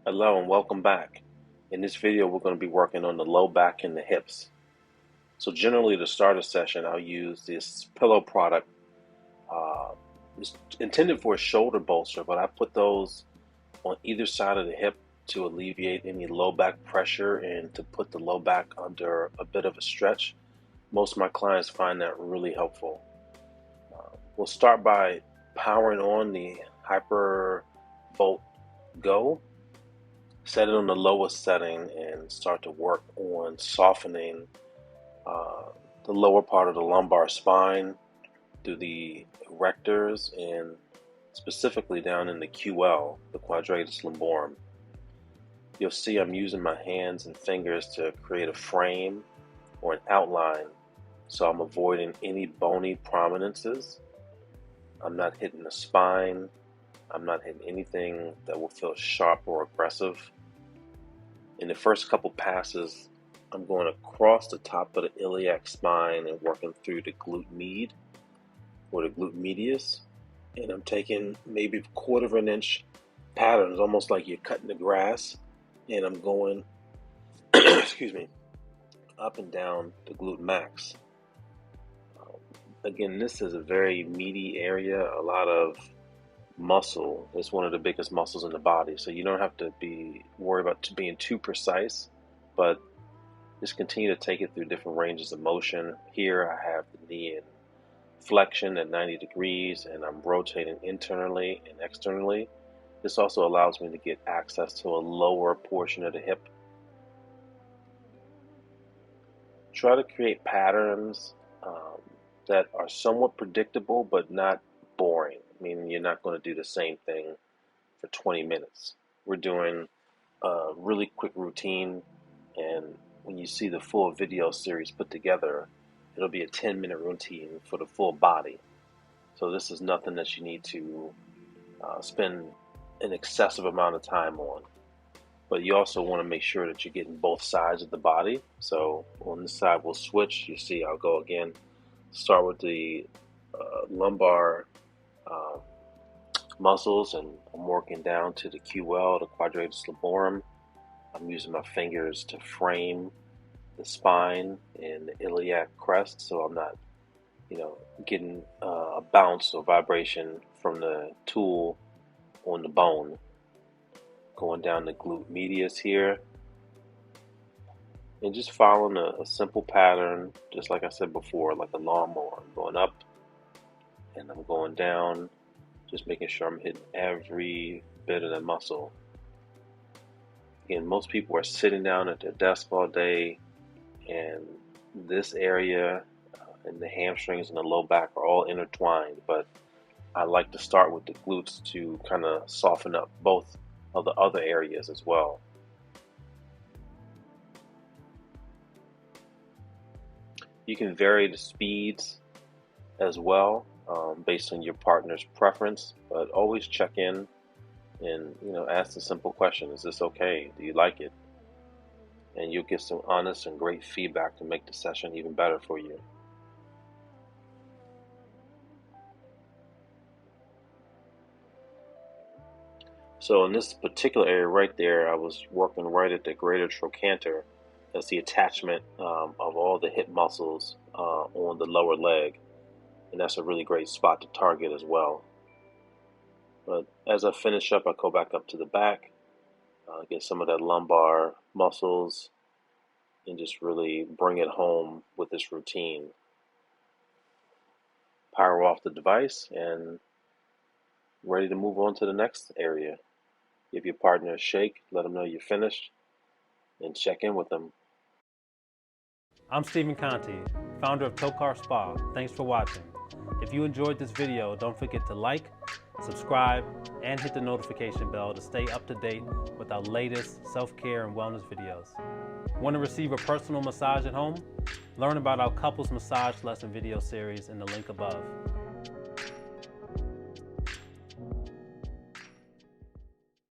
Hello and welcome back. In this video, we're going to be working on the low back and the hips. So generally, to start a session, I'll use this pillow product. It's intended for a shoulder bolster, but I put those on either side of the hip to alleviate any low back pressure and to put the low back under a bit of a stretch. Most of my clients find that really helpful. We'll start by powering on the Hypervolt Go. Set it on the lowest setting and start to work on softening the lower part of the lumbar spine through the erectors and specifically down in the QL, the quadratus lumborum. You'll see I'm using my hands and fingers to create a frame or an outline, so I'm avoiding any bony prominences. I'm not hitting the spine. I'm not hitting anything that will feel sharp or aggressive. In the first couple passes, I'm going across the top of the iliac spine and working through the glute med or the glute medius. And I'm taking maybe 1/4 of an inch patterns, almost like you're cutting the grass. And I'm going, excuse me, up and down the glute max. Again, this is a very meaty area, a lot of muscle. It's one of the biggest muscles in the body, so you don't have to be worried about being too precise, but just continue to take it through different ranges of motion. Here I have the knee in flexion at 90 degrees and I'm rotating internally and externally. This also allows me to get access to a lower portion of the hip. Try to create patterns that are somewhat predictable but not boring, meaning you're not going to do the same thing for 20 minutes. We're doing a really quick routine, and when you see the full video series put together, it'll be a 10-minute routine for the full body. So this is nothing that you need to spend an excessive amount of time on. But you also want to make sure that you're getting both sides of the body. So on this side, we'll switch. You see, I'll go again. Start with the lumbar muscles, and I'm working down to the QL, the quadratus lumborum. I'm using my fingers to frame the spine and the iliac crest, so I'm not, getting a bounce or vibration from the tool on the bone. Going down the glute medius here, and just following a simple pattern, just like I said before, like a lawnmower. I'm going up and I'm going down, just making sure I'm hitting every bit of the muscle. Again, most people are sitting down at their desk all day, and this area and the hamstrings and the low back are all intertwined, but I like to start with the glutes to kind of soften up both of the other areas as well. You can vary the speeds as well based on your partner's preference, but always check in and ask the simple question: is this okay? Do you like it? And you'll get some honest and great feedback to make the session even better for you. So in this particular area right there, I was working right at the greater trochanter. That's the attachment of all the hip muscles on the lower leg. And that's a really great spot to target as well. But as I finish up, I go back up to the back, get some of that lumbar muscles, and just really bring it home with this routine. Power off the device and ready to move on to the next area. Give your partner a shake, let them know you're finished, and check in with them. I'm Stephen Conti, founder of Tocar Spa. Thanks for watching. If you enjoyed this video, don't forget to like, subscribe, and hit the notification bell to stay up to date with our latest self-care and wellness videos. Want to receive a personal massage at home? Learn about our couples massage lesson video series in the link above.